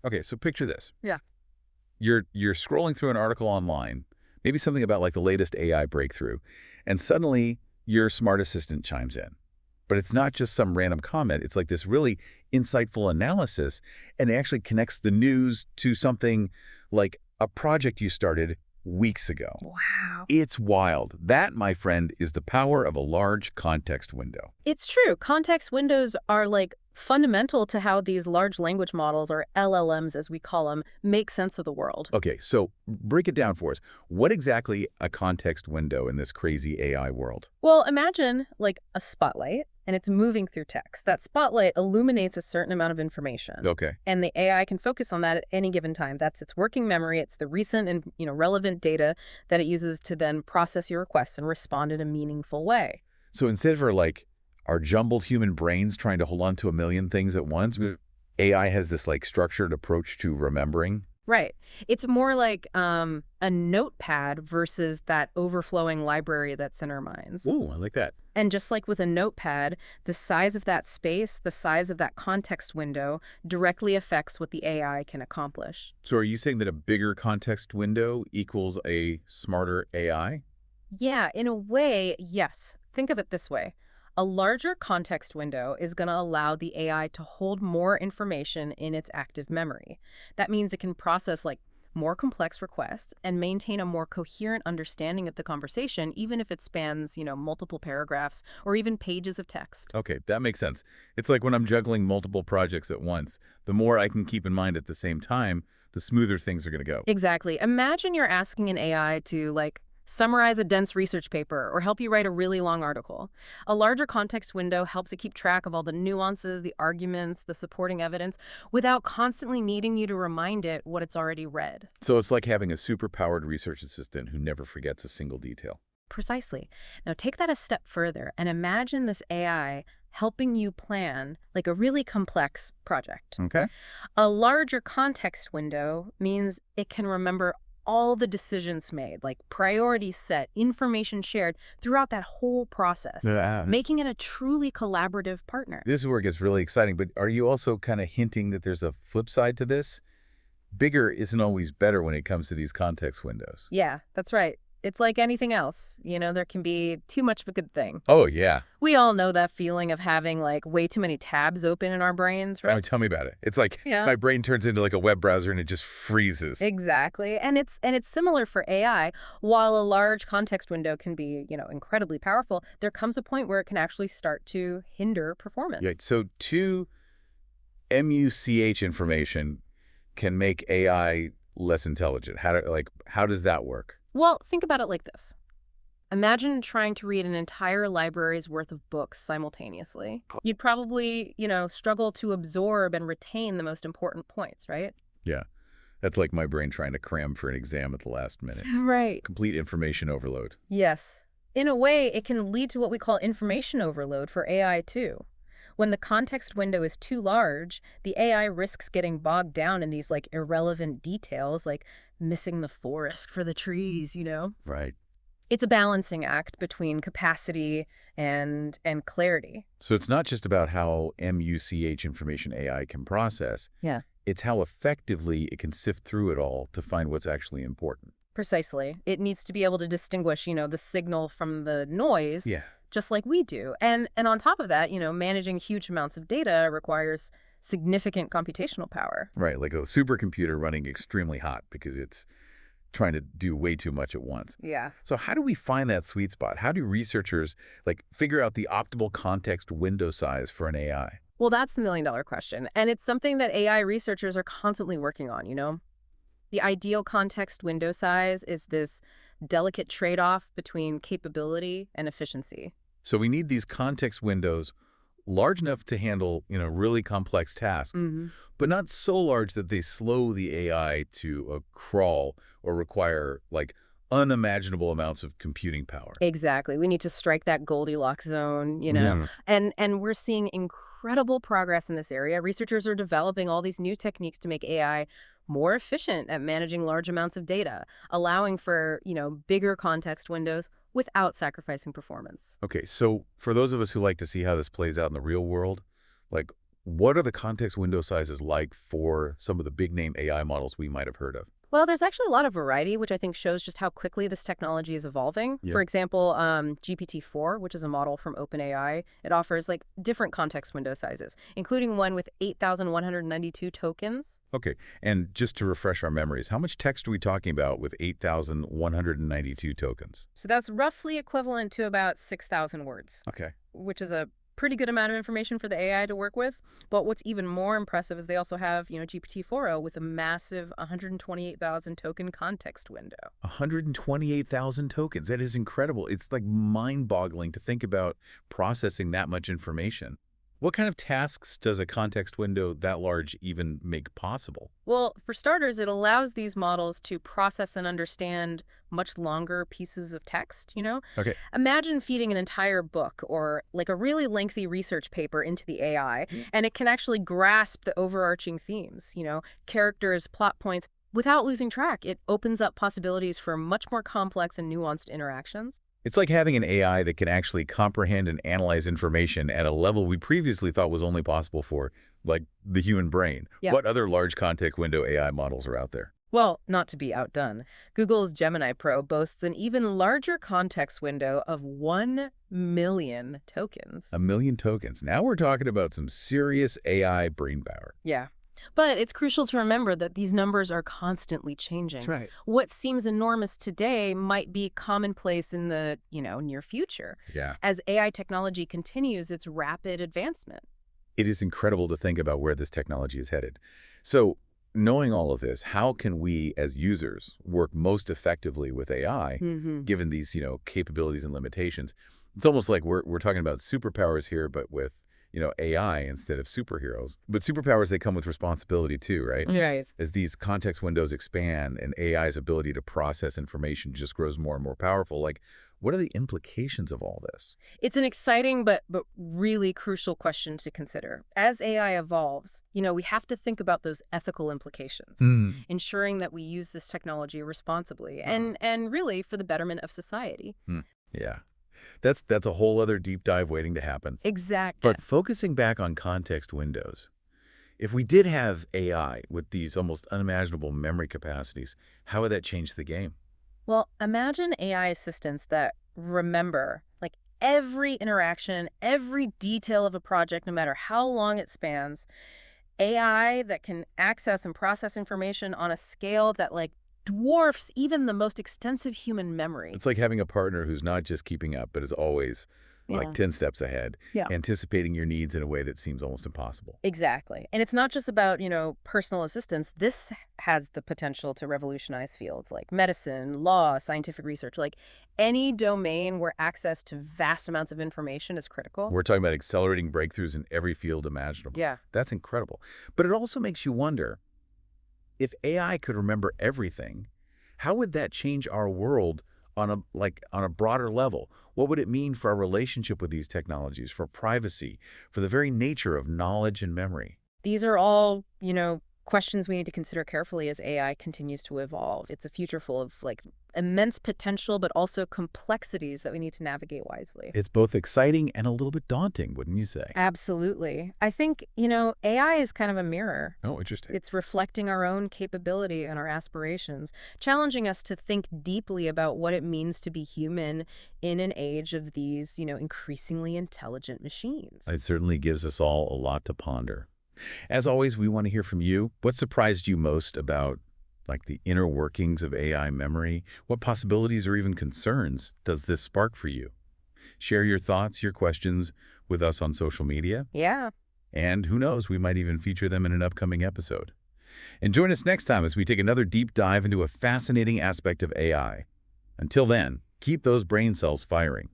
Okay, so picture this. Yeah. You're scrolling through an article online, maybe something about like the latest AI breakthrough, and suddenly your smart assistant chimes in. But it's not just some random comment. It's like this really insightful analysis, and it actually connects the news to something like a project you started weeks ago. Wow. It's wild. That, my friend, is the power of a large context window. It's true. Context windows are like fundamental to how these large language models, or LLMs as we call them, make sense of the world. Okay, so break it down for us. What exactly a context window in this crazy AI world? Well, imagine like a spotlight and it's moving through text. That spotlight illuminates a certain amount of information. Okay. And the AI can focus on that at any given time. That's its working memory. It's the recent and relevant data that it uses to then process your requests and respond in a meaningful way. So instead of like our jumbled human brains trying to hold on to a million things at once, AI has this like structured approach to remembering. Right. It's more like a notepad versus that overflowing library that's in our minds. Ooh, I like that. And just like with a notepad, the size of that space, the size of that context window directly affects what the AI can accomplish. So are you saying that a bigger context window equals a smarter AI? Yeah, in a way, yes. Think of it this way. A larger context window is going to allow the AI to hold more information in its active memory. That means it can process like more complex requests and maintain a more coherent understanding of the conversation, even if it spans, multiple paragraphs or even pages of text. Okay, that makes sense. It's like when I'm juggling multiple projects at once. The more I can keep in mind at the same time, the smoother things are going to go. Exactly. Imagine you're asking an AI to, like, summarize a dense research paper or help you write a really long article. A larger context window helps it keep track of all the nuances, the arguments, the supporting evidence, without constantly needing you to remind it what it's already read. So it's like having a super-powered research assistant who never forgets a single detail. Precisely. Now take that a step further and imagine this AI helping you plan like a really complex project. Okay. A larger context window means it can remember all the decisions made, like priorities set, information shared throughout that whole process, making it a truly collaborative partner. This is where it gets really exciting, but are you also kind of hinting that there's a flip side to this? Bigger isn't always better when it comes to these context windows. Yeah, that's right. It's like anything else. There can be too much of a good thing. Oh, yeah. We all know that feeling of having like way too many tabs open in our brains, right? Tell me about it. It's like Yeah. my brain turns into like a web browser and it just freezes. Exactly. And it's similar for AI. While a large context window can be, incredibly powerful, there comes a point where it can actually start to hinder performance. Yeah, so too MUCH information can make AI less intelligent. How does that work? Well, think about it like this. Imagine trying to read an entire library's worth of books simultaneously. You'd probably, struggle to absorb and retain the most important points, right? Yeah, that's like my brain trying to cram for an exam at the last minute. Right. Complete information overload. Yes. In a way, it can lead to what we call information overload for AI too. When the context window is too large, the AI risks getting bogged down in these like irrelevant details, like missing the forest for the trees. Right. It's a balancing act between capacity and clarity. So it's not just about how MUCH information AI can process. Yeah. It's how effectively it can sift through it all to find what's actually important. Precisely. It needs to be able to distinguish, the signal from the noise, Yeah. just like we do. And on top of that, managing huge amounts of data requires significant computational power. Right, like a supercomputer running extremely hot because it's trying to do way too much at once. Yeah. So how do we find that sweet spot? How do researchers figure out the optimal context window size for an AI? Well, that's the million-dollar question. And it's something that AI researchers are constantly working on. The ideal context window size is this delicate trade-off between capability and efficiency. So we need these context windows large enough to handle, really complex tasks, but not so large that they slow the AI to a crawl or require unimaginable amounts of computing power. Exactly. We need to strike that Goldilocks zone. Yeah. And we're seeing incredible progress in this area. Researchers are developing all these new techniques to make AI more efficient at managing large amounts of data, allowing for, bigger context windows without sacrificing performance. Okay, so for those of us who like to see how this plays out in the real world, what are the context window sizes like for some of the big name AI models we might have heard of? Well, there's actually a lot of variety, which I think shows just how quickly this technology is evolving. Yeah. For example, GPT-4, which is a model from OpenAI, it offers like different context window sizes, including one with 8,192 tokens. Okay, and just to refresh our memories, how much text are we talking about with 8,192 tokens? So that's roughly equivalent to about 6,000 words, Okay. which is a pretty good amount of information for the AI to work with. But what's even more impressive is they also have, GPT-4o with a massive 128,000 token context window. 128,000 tokens. That is incredible. It's like mind-boggling to think about processing that much information. What kind of tasks does a context window that large even make possible? Well, for starters, it allows these models to process and understand much longer pieces of text. Okay. Imagine feeding an entire book or like a really lengthy research paper into the AI, and it can actually grasp the overarching themes, characters, plot points, without losing track. It opens up possibilities for much more complex and nuanced interactions. It's like having an AI that can actually comprehend and analyze information at a level we previously thought was only possible for, like, the human brain. Yeah. What other large context window AI models are out there? Well, not to be outdone, Google's Gemini Pro boasts an even larger context window of 1 million tokens. 1 million tokens. Now we're talking about some serious AI brain power. Yeah. But it's crucial to remember that these numbers are constantly changing. That's right. What seems enormous today might be commonplace in the, near future, Yeah. as AI technology continues its rapid advancement. It is incredible to think about where this technology is headed. So, knowing all of this, how can we as users work most effectively with AI, given these, capabilities and limitations? It's almost like we're talking about superpowers here, but with AI instead of superheroes. But superpowers, they come with responsibility too, right? Right. As these context windows expand and AI's ability to process information just grows more and more powerful, like, what are the implications of all this? It's an exciting but really crucial question to consider. As AI evolves, we have to think about those ethical implications, ensuring that we use this technology responsibly and really for the betterment of society. Yeah. That's a whole other deep dive waiting to happen. Exactly. But focusing back on context windows, if we did have AI with these almost unimaginable memory capacities, how would that change the game? Well, imagine AI assistants that remember like every interaction, every detail of a project, no matter how long it spans. AI that can access and process information on a scale that like dwarfs even the most extensive human memory. It's like having a partner who's not just keeping up, but is always like Yeah. 10 steps ahead, Yeah. anticipating your needs in a way that seems almost impossible. Exactly. And it's not just about, personal assistance. This has the potential to revolutionize fields like medicine, law, scientific research, like any domain where access to vast amounts of information is critical. We're talking about accelerating breakthroughs in every field imaginable. Yeah. That's incredible. But it also makes you wonder, if AI could remember everything, how would that change our world on a broader level? What would it mean for our relationship with these technologies, for privacy, for the very nature of knowledge and memory? These are all, questions we need to consider carefully as AI continues to evolve. It's a future full of like immense potential, but also complexities that we need to navigate wisely. It's both exciting and a little bit daunting, wouldn't you say? Absolutely. I think, AI is kind of a mirror. Oh, interesting. It's reflecting our own capability and our aspirations, challenging us to think deeply about what it means to be human in an age of these, increasingly intelligent machines. It certainly gives us all a lot to ponder. As always, we want to hear from you. What surprised you most about like the inner workings of AI memory? What possibilities or even concerns does this spark for you? Share your thoughts, your questions with us on social media. Yeah. And who knows, we might even feature them in an upcoming episode. And join us next time as we take another deep dive into a fascinating aspect of AI. Until then, keep those brain cells firing.